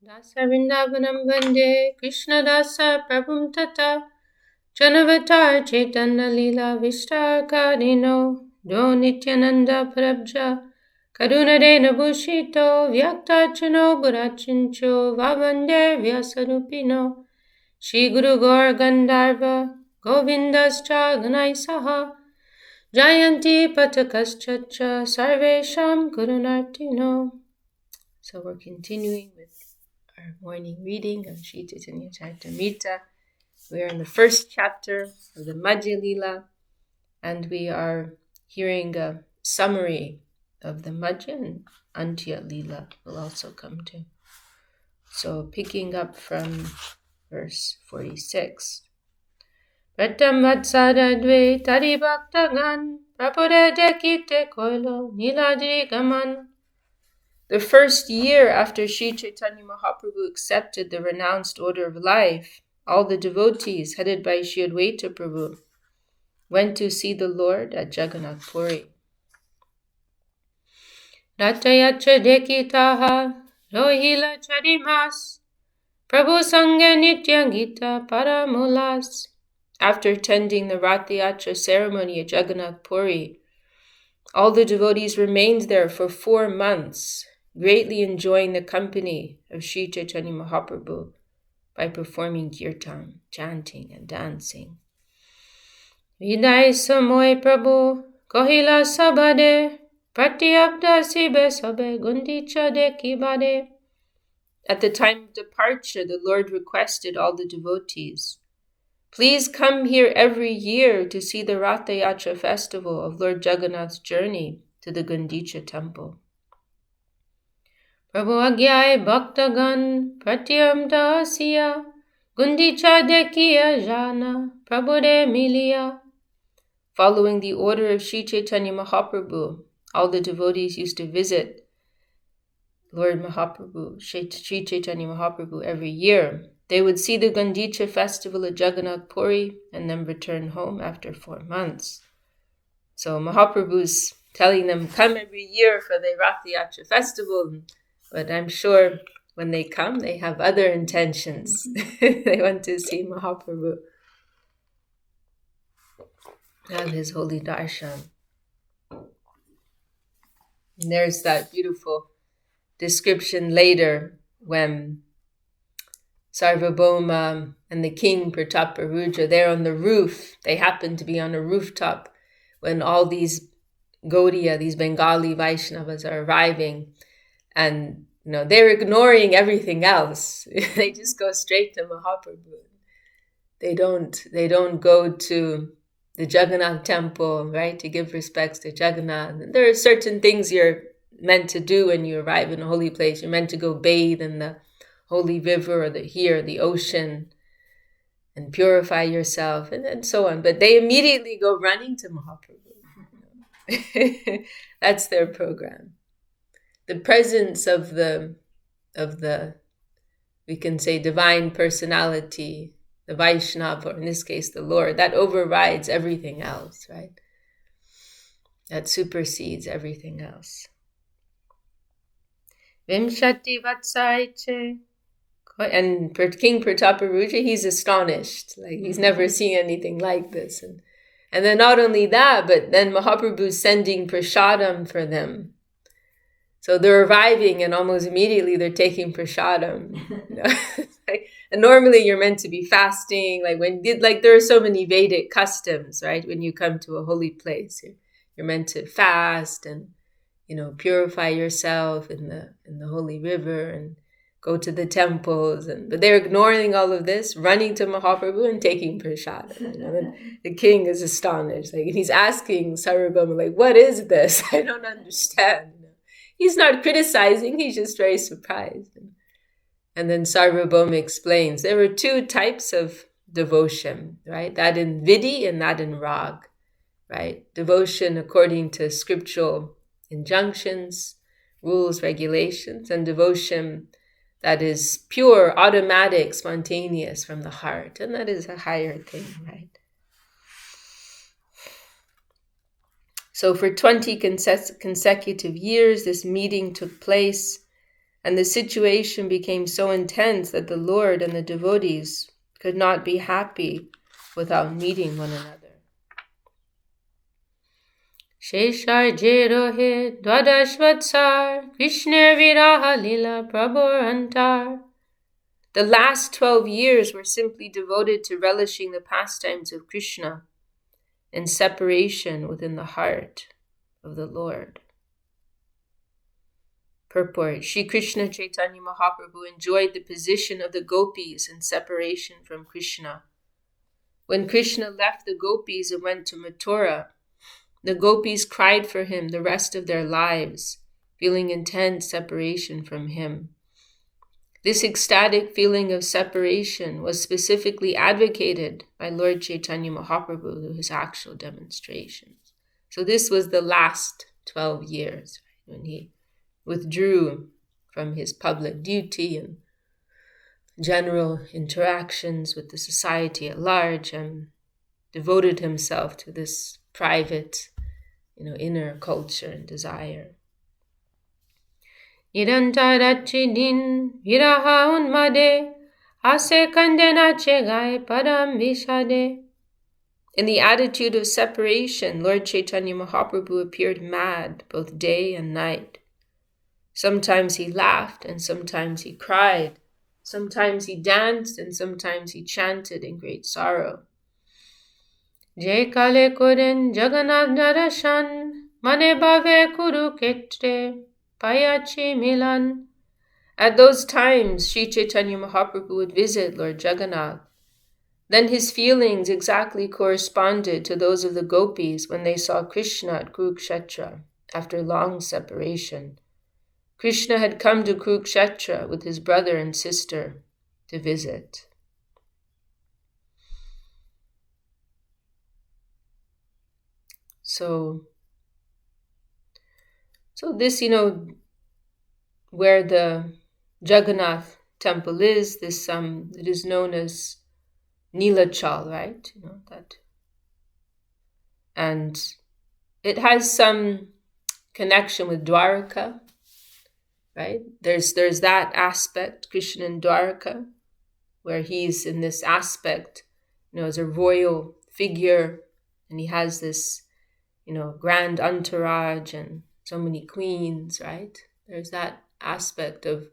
Dasa Vrindavanam Vande Krishna Dasa Prabhum Tata Janavatar Chaitanya Lila Vishtakarino Do Nityananda Prabja Karunadena Bhushito Vyaktarchano Burachincho Vavande Vyasarupino Shri Guru Gaur Gandharva Govindascha Ganaisaha Jayanti Patakaschacha Sarvesham Gurunartino. So we're continuing with our morning reading of Sri Chaitanya-charitamrita. We are in the first chapter of the Madhya Lila, and we are hearing a summary of the Madhya and Antya Lila will also come to. So picking up from verse 46. Pratam Vatsadadve Tari Bhaktagan Prapure Dekite Koilo Niladri Gaman. The first year after Sri Chaitanya Mahaprabhu accepted the renounced order of life, all the devotees, headed by Sri Advaita Prabhu, went to see the Lord at Jagannath Puri. Ratayacha dekitaha rohila charimas Prabhu sange nityangita paramulas. After attending the Ratayatra ceremony at Jagannath Puri, all the devotees remained there for 4 months, greatly enjoying the company of Sri Chaitanya Mahaprabhu by performing kirtan, chanting and dancing. Viday samoy Prabhu kohila sabade pratyabda sibe sabe gundicha deki bade. At the time of departure, the Lord requested all the devotees, "Please come here every year to see the Ratayatra festival of Lord Jagannath's journey to the Gundicha temple." Prabhu agyay bhaktagan pratyam dasya Gundicha dekiya jana Prabhu de miliya. Following the order of Sri Chaitanya Mahaprabhu, all the devotees used to visit Lord Mahaprabhu, Sri Chaitanya Mahaprabhu every year. They would see the Gundicha festival at Jagannath Puri and then return home after 4 months. So Mahaprabhu's telling them, come every year for the Ratayatra festival, but I'm sure when they come, they have other intentions. They want to see Mahaprabhu, have his holy darshan. And there's that beautiful description later when Sarvabhauma and the king Prataparudra, they're on the roof. They happen to be on a rooftop when all these Gaudiya, these Bengali Vaishnavas are arriving, and they're ignoring everything else. They just go straight to Mahaprabhu. They don't go to the Jagannath temple, right, to give respects to Jagannath. There are certain things you're meant to do when you arrive in a holy place. You're meant to go bathe in the holy river or the ocean and purify yourself and so on. But they immediately go running to Mahaprabhu. That's their program. The presence of the we can say divine personality, the Vaishnava, or in this case the Lord, that overrides everything else, right? That supersedes everything else. Vimshati Vatsaiche. And King Prataparudra, he's astonished. Like he's never seen anything like this. And then not only that, but then Mahaprabhu's sending prasadam for them. So they're arriving and almost immediately they're taking prasadam. And normally you're meant to be fasting. There are so many Vedic customs, right? When you come to a holy place, you're meant to fast and purify yourself in the holy river and go to the temples, but they're ignoring all of this, running to Mahaprabhu and taking prasadam. The king is astonished. And he's asking Sarvabhauma, what is this? I don't understand. He's not criticizing, he's just very surprised. And then Sarvabhauma explains there are 2 types of devotion, right? That in vidhi and that in rag, right? Devotion according to scriptural injunctions, rules, regulations, and devotion that is pure, automatic, spontaneous from the heart. And that is a higher thing, right? So for 20 consecutive years, this meeting took place And the situation became so intense that the Lord and the devotees could not be happy without meeting one another. Sheshar je rohe dwadash vatsar, Krishna viraha lila prabhor antar. The last 12 years were simply devoted to relishing the pastimes of Krishna and separation within the heart of the Lord. Purport: Sri Krishna Chaitanya Mahaprabhu enjoyed the position of the gopis in separation from Krishna. When Krishna left the gopis and went to Mathura, the gopis cried for him the rest of their lives, feeling intense separation from him. This ecstatic feeling of separation was specifically advocated by Lord Chaitanya Mahaprabhu through his actual demonstrations. So this was the last 12 years, right, when he withdrew from his public duty and general interactions with the society at large and devoted himself to this private, inner culture and desire. Nirantarachi din viraha unmade, ase kandena chegai padam vishade. In the attitude of separation, Lord Chaitanya Mahaprabhu appeared mad both day and night. Sometimes he laughed and sometimes he cried. Sometimes he danced and sometimes he chanted in great sorrow. Je kale koren Jagannath darashan, mane bhave kuru ketre, payachi milan. At those times, Sri Chaitanya Mahaprabhu would visit Lord Jagannath. Then his feelings exactly corresponded to those of the gopis when they saw Krishna at Kurukshetra after long separation. Krishna had come to Kurukshetra with his brother and sister to visit. So this, where the Jagannath temple is, this it is known as Nilachal, right? That, and it has some connection with Dwaraka, right? There's that aspect, Krishna in Dwaraka, where he's in this aspect, as a royal figure, and he has this, grand entourage and so many queens, right? There's that aspect of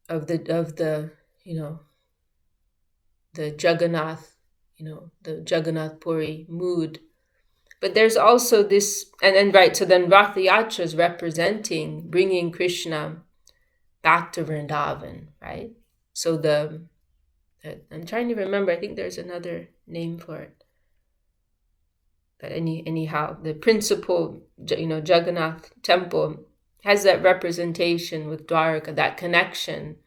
the the Jagannath, the Jagannath Puri mood. But there's also this, and right, so then Rath Yatra is representing bringing Krishna back to Vrindavan, right? So I'm trying to remember, I think there's another name for it. But anyhow, the principal, Jagannath temple has that representation with Dwaraka, that connection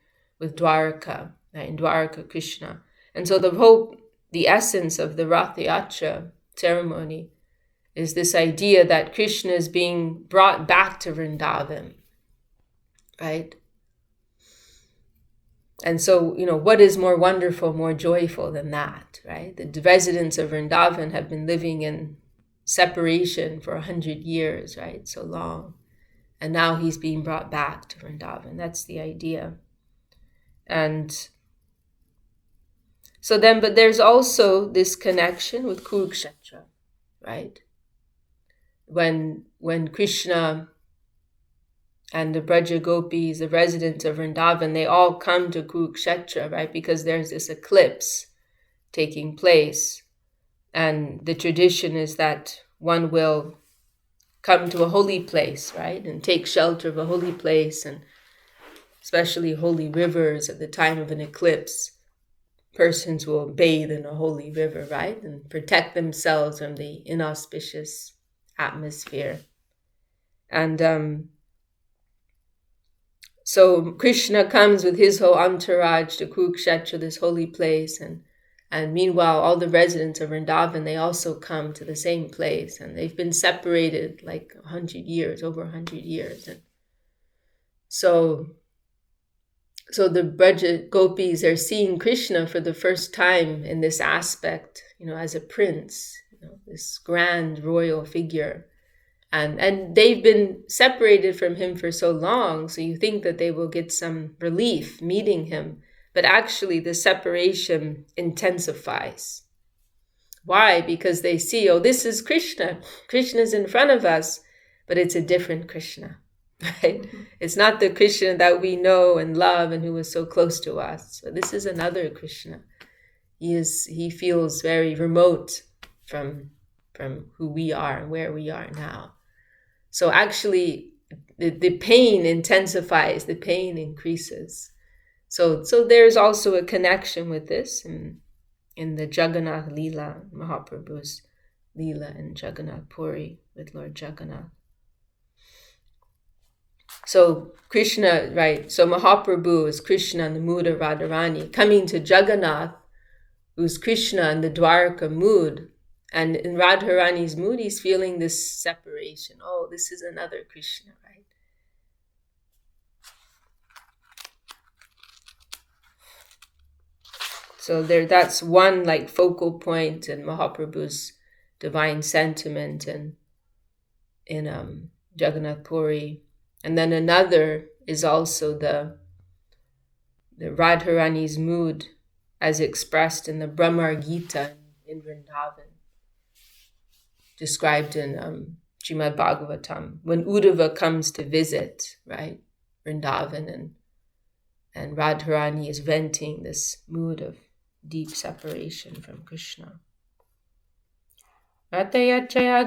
with Dwaraka, right? In Dwaraka Krishna. And so the essence of the Rath Yatra ceremony is this idea that Krishna is being brought back to Vrindavan, right? And so, what is more wonderful, more joyful than that, right? The residents of Vrindavan have been living in separation for 100 years, right? So long. And now he's being brought back to Vrindavan. That's the idea. And so then, but there's also this connection with Kurukshetra, right? When Krishna and the Braja Gopis, the residents of Vrindavan, they all come to Kurukshetra, right? Because there's this eclipse taking place. And the tradition is that one will come to a holy place, right? And take shelter of a holy place, and especially holy rivers at the time of an eclipse. Persons will bathe in a holy river, right? And protect themselves from the inauspicious atmosphere. And so Krishna comes with his whole entourage to Kurukshetra, this holy place, and meanwhile, all the residents of Vrindavan, they also come to the same place, and they've been separated like 100 years, over 100 years. And so the Braja Gopis are seeing Krishna for the first time in this aspect, as a prince, this grand royal figure. And they've been separated from him for so long, so you think that they will get some relief meeting him, but actually the separation intensifies. Why? Because they see, oh, this is Krishna. Krishna's in front of us, but it's a different Krishna, right? Mm-hmm. It's not the Krishna that we know and love and who was so close to us. So this is another Krishna. He feels very remote from who we are and where we are now. So actually, the pain intensifies, the pain increases. So there's also a connection with this in the Jagannath Leela, Mahaprabhu's Leela in Jagannath Puri with Lord Jagannath. So Krishna, right? So Mahaprabhu is Krishna in the mood of Radharani, coming to Jagannath, who's Krishna in the Dwarka mood. And in Radharani's mood, he's feeling this separation. Oh, this is another Krishna, right? So that's one like focal point in Mahaprabhu's divine sentiment in Jagannath Puri. And then another is also the Radharani's mood as expressed in the Brahmar Gita in Vrindavan, described in Srimad Bhagavatam, when Uddhava comes to visit, right, Vrindavan, and Radharani is venting this mood of deep separation from Krishna. When Chaitanya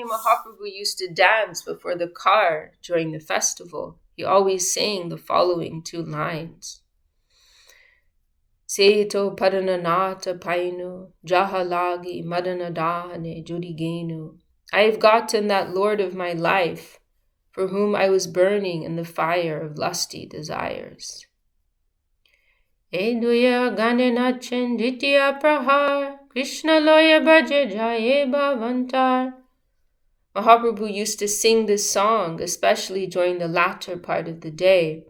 Mahaprabhu used to dance before the car during the festival, he always sang the following two lines. Seto padananata painu, jahalagi madanadahane judigenu. I have gotten that Lord of my life, for whom I was burning in the fire of lusty desires. Eduya ganenachin ditya prahar, Krishna loya bhaje jaye bhavantar. Mahaprabhu used to sing this song, especially during the latter part of the day,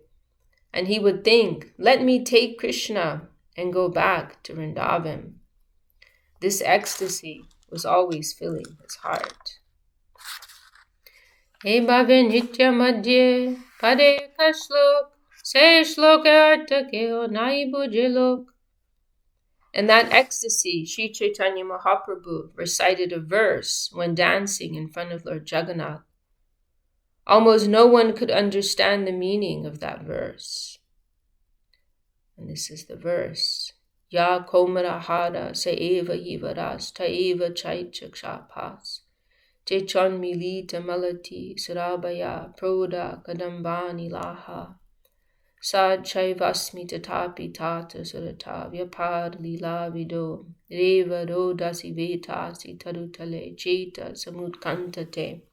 and he would think, let me take Krishna and go back to Vrindavan. This ecstasy was always filling his heart. He bhave nitya madhye pade ka shlok, se shlok artha keo nai bujhe lok. In that ecstasy, Sri Chaitanya Mahaprabhu recited a verse when dancing in front of Lord Jagannath. Almost no one could understand the meaning of that verse. And this is the verse. Ya komara hara se eva yivaras ta eva chaichakshapas. Te chon milita malati sarabaya proda kadambani laha. Sad chaivasmi tatapi tata surata vyapad lila vido reva rodasi vetasi tarutale cheta samutkantate.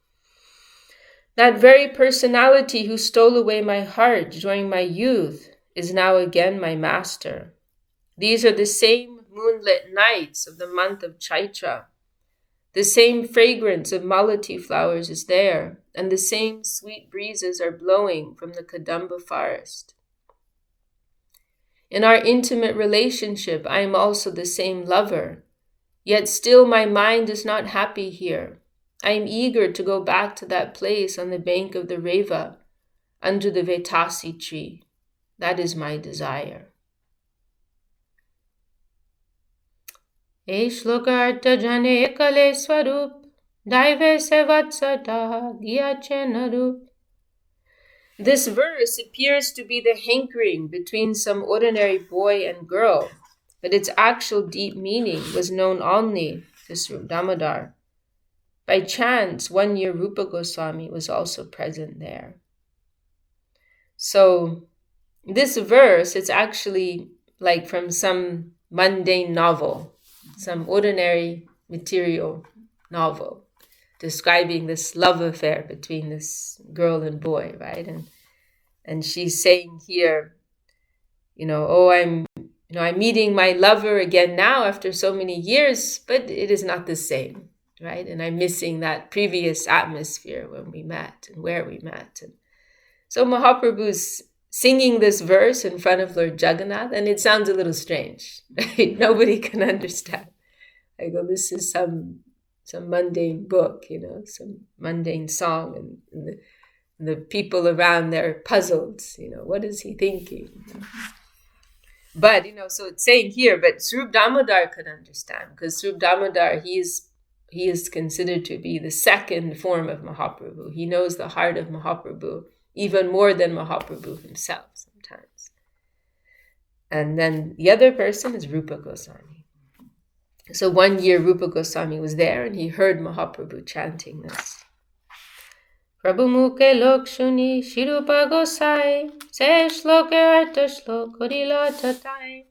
That very personality who stole away my heart during my youth is now again my master. These are the same moonlit nights of the month of Chaitra. The same fragrance of malati flowers is there, and the same sweet breezes are blowing from the Kadamba forest. In our intimate relationship, I am also the same lover, yet still my mind is not happy here. I am eager to go back to that place on the bank of the Reva, under the Vetasi tree. That is my desire. Shlokarta jane ekale swarup, daive sevatsata gyachenarup. This verse appears to be the hankering between some ordinary boy and girl, but its actual deep meaning was known only to Sri Damodar. By chance, one year Rūpā Goswāmī was also present there. So this verse, it's actually like from some mundane novel, some ordinary material novel, describing this love affair between this girl and boy, right? And she's saying here, I'm meeting my lover again now after so many years, but it is not the same, right? And I'm missing that previous atmosphere when we met and where we met. And so Mahaprabhu's singing this verse in front of Lord Jagannath, and it sounds a little strange. Right? Nobody can understand. I go, this is some mundane book, some mundane song, and the people around, they're puzzled. What is he thinking? But, so it's saying here, but Swarup Damodar could understand, because Swarup Damodar, he is considered to be the second form of Mahaprabhu. He knows the heart of Mahaprabhu even more than Mahaprabhu himself sometimes. And then the other person is Rūpā Goswāmī. So one year Rūpā Goswāmī was there and he heard Mahaprabhu chanting this. Prabhu mukhe lok shuni Shri Rūpā Gosai se shloke artha shlok kodila tatai.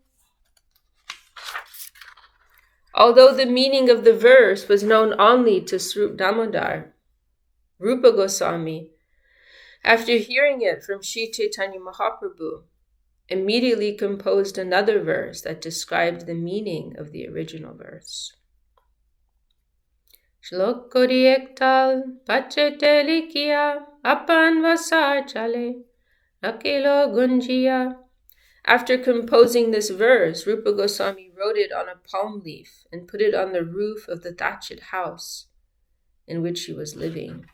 Although the meaning of the verse was known only to Swarup Damodar, Rūpā Goswāmī, after hearing it from Sri Chaitanya Mahaprabhu, immediately composed another verse that described the meaning of the original verse. Shlok kori ektal pachete likiya apan vasar chale rakilo gunjiya. After composing this verse, Rūpā Goswāmī wrote it on a palm leaf and put it on the roof of the thatched house in which he was living.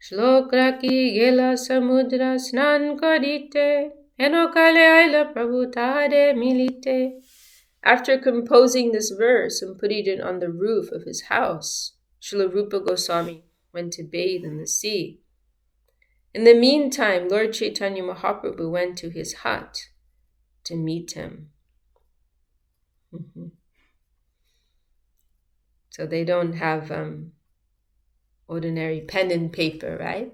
Shlok raki gela samudra snan kodite enokale aila prabhu tahare milite. After composing this verse and putting it on the roof of his house, Srila Rūpā Goswāmī went to bathe in the sea. In the meantime, Lord Chaitanya Mahaprabhu went to his hut to meet him. So they don't have ordinary pen and paper, right?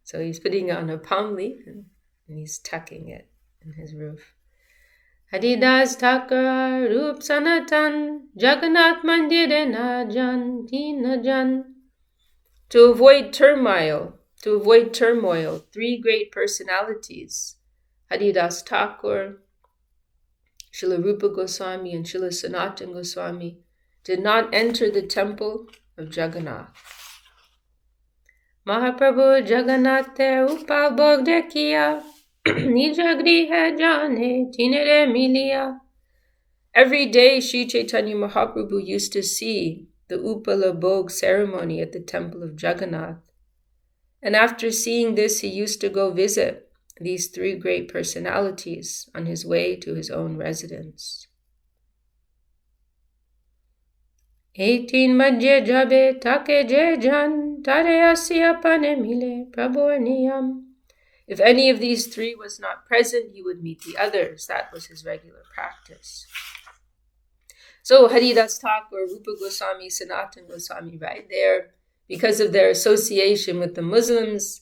So he's putting it on a palm leaf and he's tucking it in his roof. Haridas Thakur Rup Sanatan Jagannath Mandire Najan Dinajan. To avoid turmoil, three great personalities, Haridas Thakur, Srila Rūpā Goswāmī, and Srila Sanatana Goswāmī, did not enter the temple of Jagannath. Mahaprabhu Jagannath Rūpā Bhog Dekhiya Nija Griha Jane Tinere Miliya. Every day Sri Chaitanya Mahaprabhu used to see the Upala Bhog ceremony at the temple of Jagannath. And after seeing this, he used to go visit these three great personalities on his way to his own residence. 18 Madhya Jabe Take Je Jan Tare Asya Pane Mile Prabhu Niyam. If any of these three was not present, he would meet the others. That was his regular practice. So Haridas Thakur, Rūpā Goswāmī, Sanatana Goswāmī, right there, because of their association with the Muslims,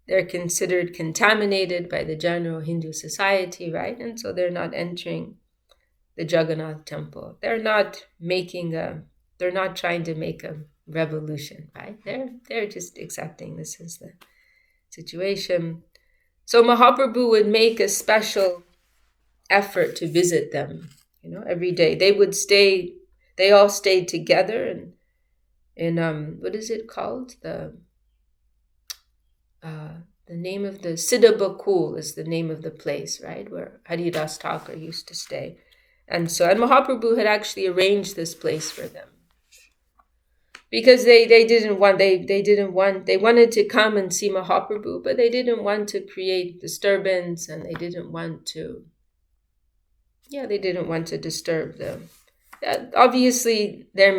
they're considered contaminated by the general Hindu society, right? And so they're not entering the Jagannath temple. They're not trying to make a revolution, right? They're just accepting this as the situation. So Mahaprabhu would make a special effort to visit them, every day. They all stayed together in what is it called? The name of the Siddhabakul is the name of the place, right? Where Haridas Thakur used to stay. And Mahaprabhu had actually arranged this place for them. Because they wanted to come and see Mahaprabhu, but they didn't want to create disturbance, and they didn't want to disturb them. Obviously, the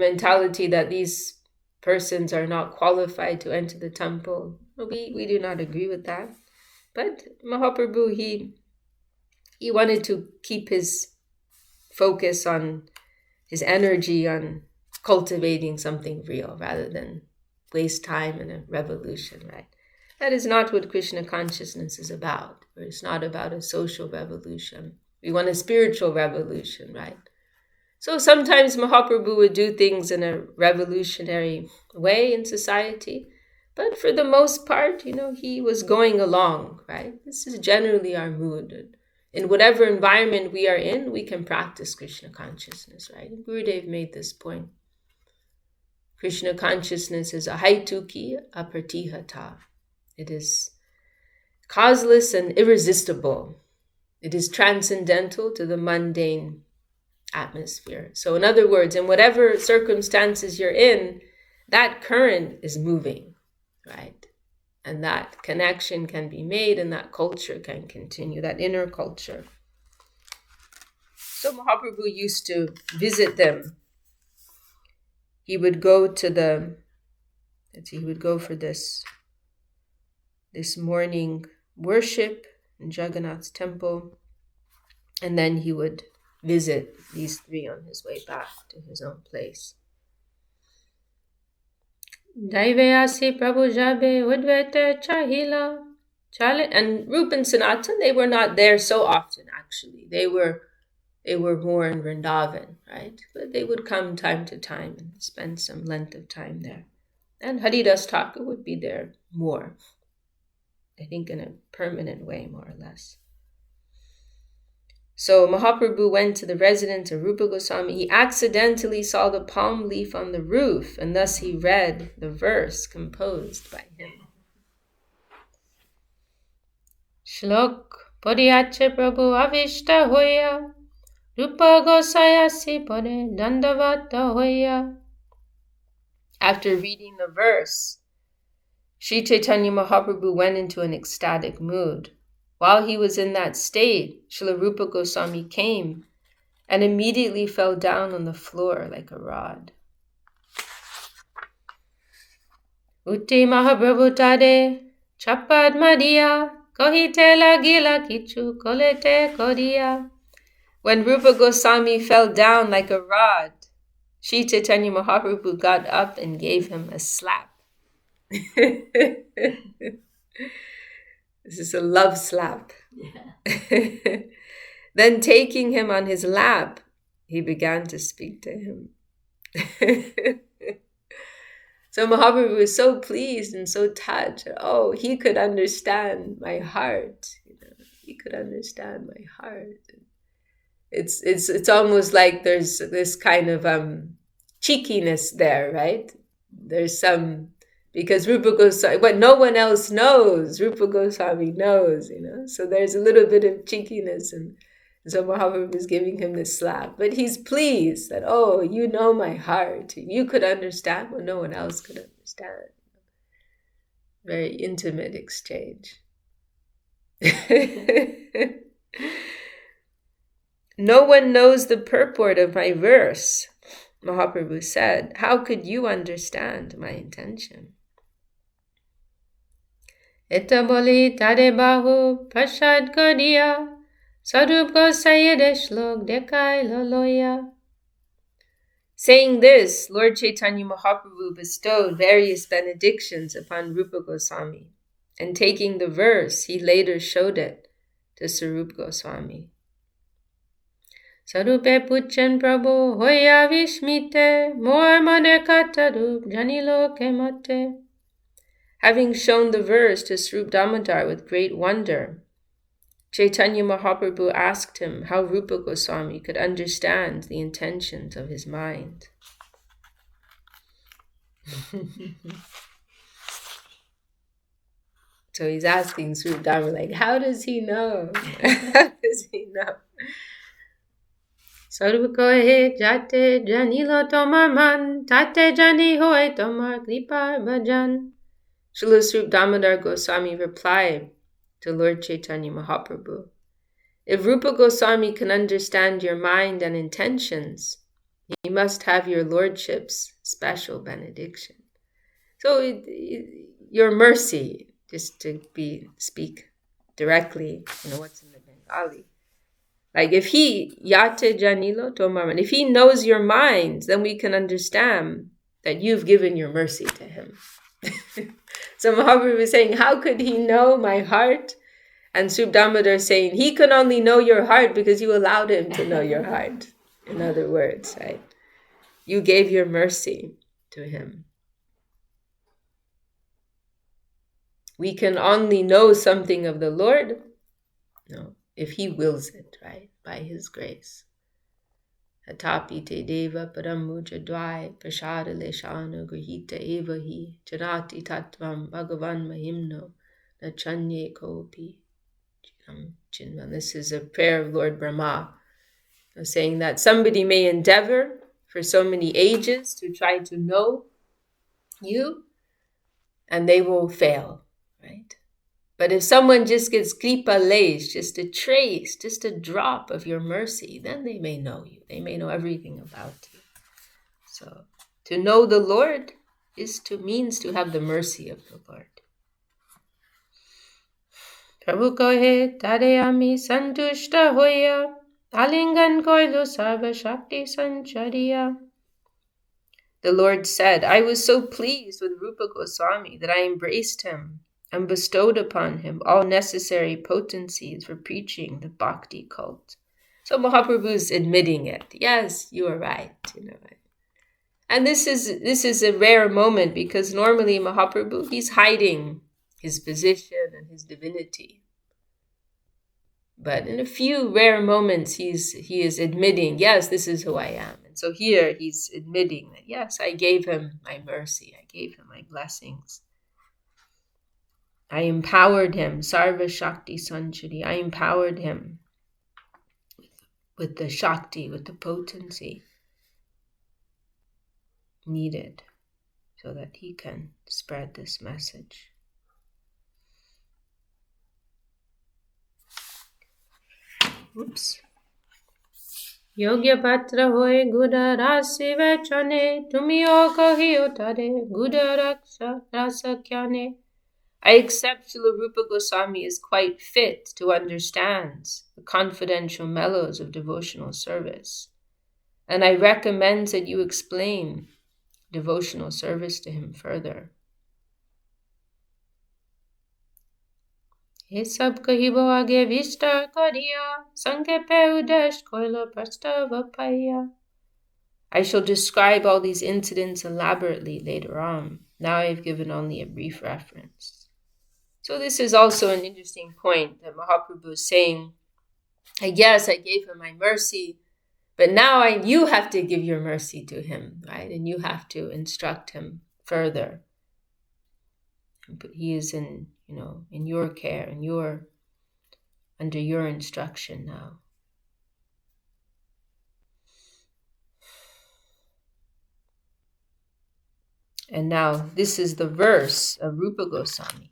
mentality that these persons are not qualified to enter the temple. We do not agree with that. But Mahaprabhu, he wanted to keep his focus on his energy on cultivating something real rather than waste time in a revolution, right? That is not what Krishna consciousness is about. It's not about a social revolution. We want a spiritual revolution, right? So sometimes Mahaprabhu would do things in a revolutionary way in society, but for the most part, he was going along, right? This is generally our mood. In whatever environment we are in, we can practice Krishna consciousness, right? Gurudev made this point. Krishna consciousness is ahaituki apratihata. It is causeless and irresistible. It is transcendental to the mundane atmosphere. So in other words, in whatever circumstances you're in, that current is moving, right? And that connection can be made and that culture can continue, that inner culture. So Mahaprabhu used to visit them. He would go to he would go for this morning worship in Jagannath's temple, and then he would visit these three on his way back to his own place. Daivayasi Prabhu Jabe Udvete Chahila. And Rūpā and Sanatan, they were not there so often actually. They were more in Vrindavan, right? But they would come time to time and spend some length of time there. And Haridas Thakur would be there more, I think in a permanent way, more or less. So Mahaprabhu went to the residence of Rūpā Goswāmī. He accidentally saw the palm leaf on the roof, and thus he read the verse composed by him. Shlok Poriyache Prabhu Avishta Hoya Rūpā Gosayasi Pore Dandavata Hoya. After reading the verse, Sri Chaitanya Mahaprabhu went into an ecstatic mood. While he was in that state, Srila Rūpā Goswāmī came and immediately fell down on the floor like a rod. Utti Mahaprabhu tade chapad madia kohite lagila kichu kolete kodia. When Rūpā Goswāmī fell down like a rod, Sri Chaitanya Mahaprabhu got up and gave him a slap. This is a love slap. Yeah. Then taking him on his lap, he began to speak to him. So Mahaprabhu was so pleased and so touched. Oh, he could understand my heart. He could understand my heart. It's almost like there's this kind of cheekiness there, right? There's some. Because Rūpā Goswāmī, what no one else knows, Rūpā Goswāmī knows, So there's a little bit of cheekiness, and so Mahaprabhu is giving him this slap. But he's pleased that, oh, you know my heart. You could understand what no one else could understand. Very intimate exchange. No one knows the purport of my verse, Mahaprabhu said. How could you understand my intention? Etaboli tade bahu prasad kodiya sarup gosayede shlok dekai loloya. Saying this, Lord Chaitanya Mahaprabhu bestowed various benedictions upon Rūpā Goswāmī, and taking the verse, he later showed it to Sarup Goswāmī. Sarupe puchen prabhu hoya vishmite mor mane katarup janilo kemate. Having shown the verse to Swarup Damodar with great wonder, Chaitanya Mahaprabhu asked him how Rūpā Goswāmī could understand the intentions of his mind. So he's asking Swarup Damodar, how does he know? How does he know? Sarv kohe jate janilo tomar man, tate jani hoy tomar kripa bhajan. Srila Swarup Damodar Goswami replied to Lord Chaitanya Mahaprabhu, if Rūpā Goswami can understand your mind and intentions, he must have your Lordship's special benediction. So your mercy, just to speak directly, what's in the Bengali. Like if he, yate janilo tomarman, if he knows your mind, then we can understand that you've given your mercy to him. So Mahaprabhu is saying, how could he know my heart? And Swarup Damodar is saying, he can only know your heart because you allowed him to know your heart. In other words, right? You gave your mercy to him. We can only know something of the Lord, no, if he wills it, right? By his grace. Hatapi te deva paramuja dvai prashada leshana grihita evahi janati tattvam bhagavan mahimno nachanye kopi chinvan. This is a prayer of Lord Brahma, saying that somebody may endeavor for so many ages to try to know you, and they will fail, right? But if someone just gets kripa lesh, just a trace, just a drop of your mercy, then they may know you. They may know everything about you. So to know the Lord means to have the mercy of the Lord. Prabhu kohe tadeyami santushta hoya alingan koilo sarva shakti sanchariya. The Lord said, I was so pleased with Rūpā Goswāmī that I embraced him and bestowed upon him all necessary potencies for preaching the bhakti cult. So Mahaprabhu's admitting it. Yes, you are right. And this is a rare moment, because normally Mahaprabhu, he's hiding his position and his divinity. But in a few rare moments, he is admitting, yes, this is who I am. And so here he's admitting that, yes, I gave him my mercy. I gave him my blessings. I empowered him, Sarva Shakti Sanchari. I empowered him with the Shakti, with the potency needed so that he can spread this message. Oops. Yogya patra hoy guda rasi vechane tumiyo kahiyo tare guda raksha rasa kyane. I accept Srila Rūpā Goswāmī is quite fit to understand the confidential mellows of devotional service, and I recommend that you explain devotional service to him further. Ye sab kahibo age vishta kariya sanke pe udesh koilo prastava paya. I shall describe all these incidents elaborately later on. Now I have given only a brief reference. So this is also an interesting point that Mahaprabhu is saying, yes, I gave him my mercy, but now you have to give your mercy to him, right? And you have to instruct him further. But he is in your care and under your instruction now. And now this is the verse of Rūpā Goswāmī.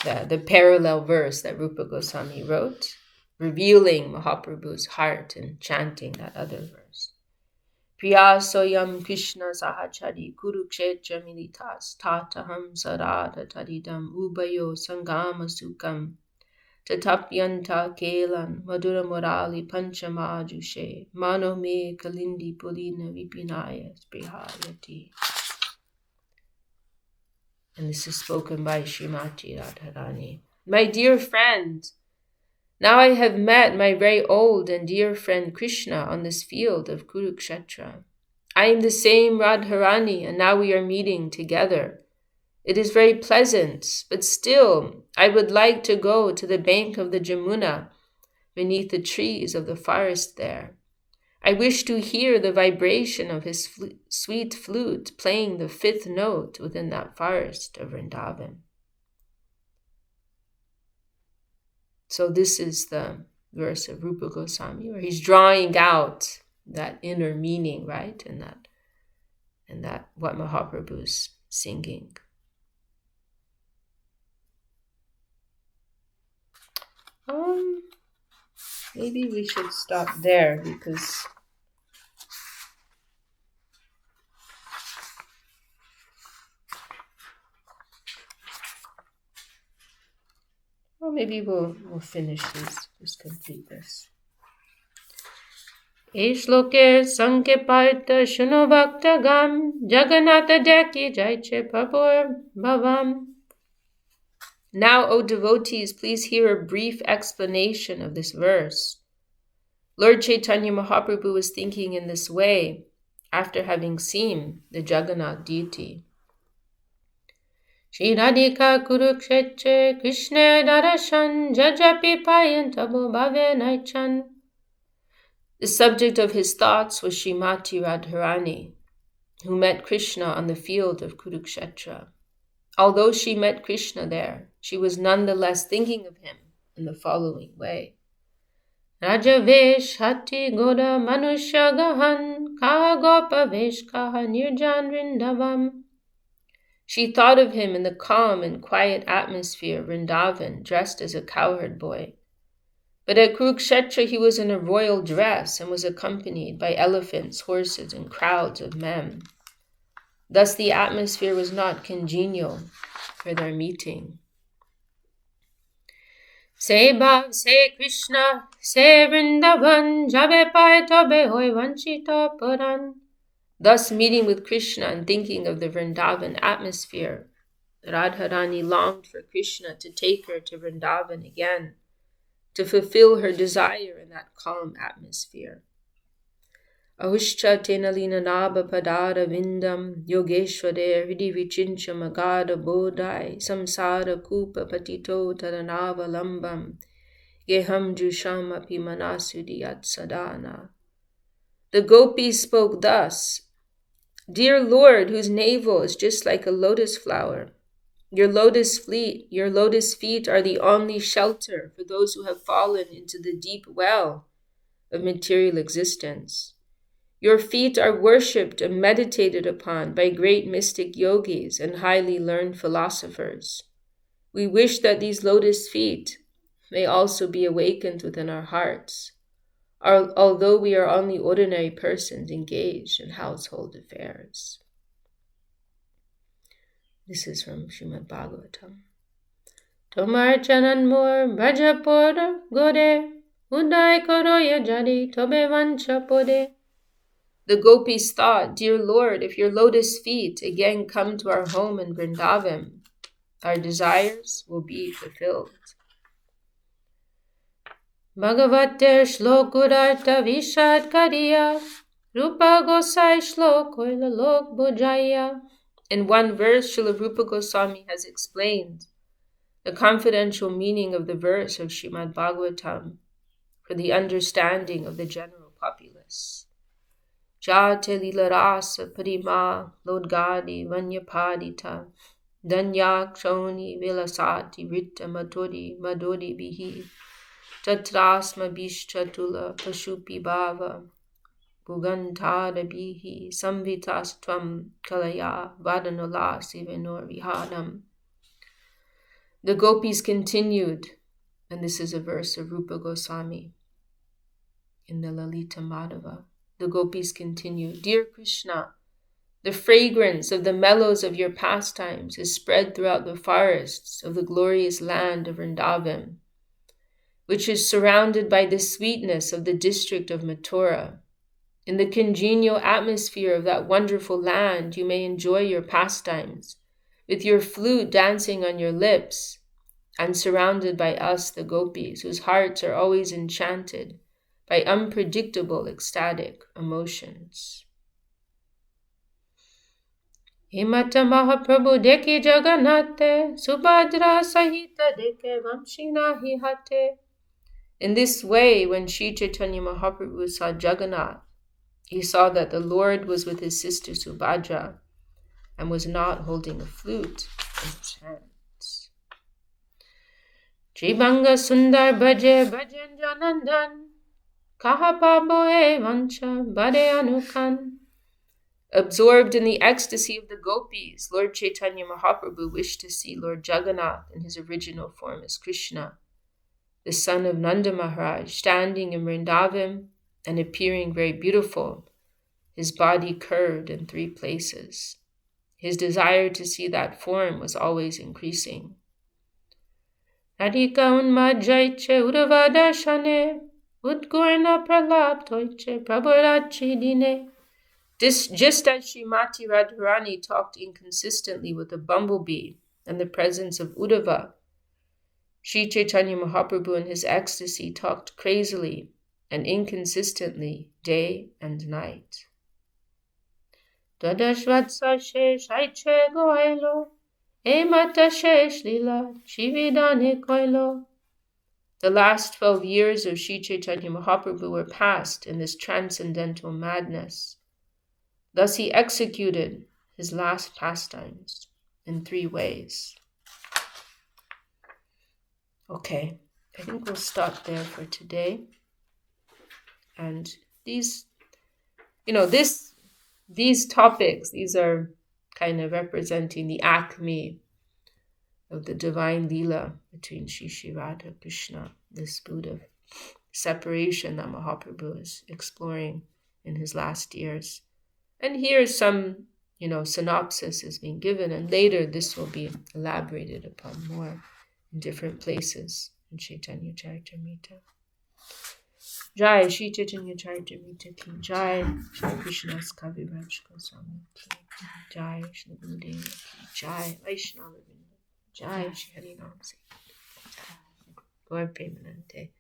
The parallel verse that Rūpā Goswāmī wrote, revealing Mahaprabhu's heart and chanting that other verse. Priya soyam Krishna sahachari kurukshetra militas tataham sarada taridam ubayo sangama sukam tatapyanta kelan madura morali panchamajushe mano me kalindi pulina vipinaya sprihayati. And this is spoken by Srimati Radharani. My dear friend, now I have met my very old and dear friend Krishna on this field of Kurukshetra. I am the same Radharani, and now we are meeting together. It is very pleasant, but still I would like to go to the bank of the Jamuna, beneath the trees of the forest there. I wish to hear the vibration of his sweet flute playing the fifth note within that forest of Vrindavan. So this is the verse of Rūpā Goswāmī, where he's drawing out that inner meaning, right? And that what Mahaprabhu is singing. Maybe we should stop there, because maybe we'll finish this, just complete this. Ishloke sanke parta shuno bhakta gam Jagannatha deki jaiche prabhur bhavam. Now, O devotees, please hear a brief explanation of this verse. Lord Chaitanya Mahaprabhu was thinking in this way after having seen the Jagannath deity. Shri Radhika Kurukshetre Krishna Darashan Jajapi Payan Tabo Bhave Naichan The subject of his thoughts was Srimati Radharani, who met Krishna on the field of Kurukshetra. Although she met Krishna there, she was nonetheless thinking of him in the following way. Rajavesh hati goda manusya gahan kaha gopa vesh kaha nirjan vrindavam. She thought of him in the calm and quiet atmosphere of Vrindavan, dressed as a cowherd boy. But at Kurukshetra he was in a royal dress and was accompanied by elephants, horses, and crowds of men. Thus the atmosphere was not congenial for their meeting. Se Bhav, se Krishna, se Vrindavan, jabe paye tobe hoy vanchita paran. Thus meeting with Krishna and thinking of the Vrindavan atmosphere, Radharani longed for Krishna to take her to Vrindavan again, to fulfill her desire in that calm atmosphere. Ahushcha tenalina naba padara vindam yogeshware hridi vichincha magada bodhai samsara kupa patito taranava lambam geham jusham api manasudi sadana. The gopis spoke thus, Dear Lord, whose navel is just like a lotus flower, your lotus feet are the only shelter for those who have fallen into the deep well of material existence. Your feet are worshipped and meditated upon by great mystic yogis and highly learned philosophers. We wish that these lotus feet may also be awakened within our hearts, although we are only ordinary persons engaged in household affairs. This is from Srimad Bhagavatam. Tomar chananmur bhajapora gode, udai koroya jadi tobe vancha pode. The gopis thought, Dear Lord, if your lotus feet again come to our home in Vrindavan, our desires will be fulfilled. Bhagavate shlokurarta vishad kariya, Rūpā Gosai shlokoila lok bujaya. In one verse, Śrīla Rūpā Goswāmī has explained the confidential meaning of the verse of Srimad Bhagavatam for the understanding of the general populace. Jate lila rasa parima lodgadi vanyapadita danya kshoni vilasati vritta madodi bihi tatrasma bishchatula pashupi bhava bhugantada bihi samvitastvam kalaya vadanula sivenor vihadam. The gopis continued, and this is a verse of Rūpā Goswāmī in the Lalita Madhava. The gopis continue, Dear Krishna, the fragrance of the mellows of your pastimes is spread throughout the forests of the glorious land of Vrindavan, which is surrounded by the sweetness of the district of Mathura. In the congenial atmosphere of that wonderful land, you may enjoy your pastimes, with your flute dancing on your lips, and surrounded by us, the gopis, whose hearts are always enchanted by unpredictable ecstatic emotions. Himata Mahaprabhu deke Jagannathe, Subhadra Sahita deke Vamshinahi hate. In this way, when Sri Chaitanya Mahaprabhu saw Jagannath, he saw that the Lord was with his sister Subhadra and was not holding a flute in his hands. Tribanga Sundar Bhaje Bhajan Janandan Kaha Pabo E Vancha Bade Anukan. Absorbed in the ecstasy of the gopis, Lord Chaitanya Mahaprabhu wished to see Lord Jagannath in his original form as Krishna, the son of Nanda Maharaj, standing in Vrindavan and appearing very beautiful, his body curved in 3 places. His desire to see that form was always increasing. Radhika unmajaiche udavadashane, udgurna pralaptoiche prabharachi dine. Just as Srimati Radharani talked inconsistently with a bumblebee in the presence of Uddhava, Sri Chaitanya Mahaprabhu in his ecstasy talked crazily and inconsistently day and night. Dadashvatsa shesh aiche goelo, emata shesh lila chividane koilo. The last 12 years of Sri Chaitanya Mahaprabhu were passed in this transcendental madness. Thus he executed his last pastimes in 3 ways. Okay, I think we'll stop there for today. And these topics, these are kind of representing the acme of the divine Leela between Shri Radha Krishna, this boot of separation that Mahaprabhu is exploring in his last years. And here some, synopsis is being given, and later this will be elaborated upon more in different places in Chaitanya-charitamrita. Jai Sri Chaitanya-charitamrita ki Jai, Shri Krishna's Kaviraj Goswāmī ki Jai, Shri Gurudeva ki Jai, Vaishnava Vrinda, Jai Shri Harinam Singh, Gaur Premanande.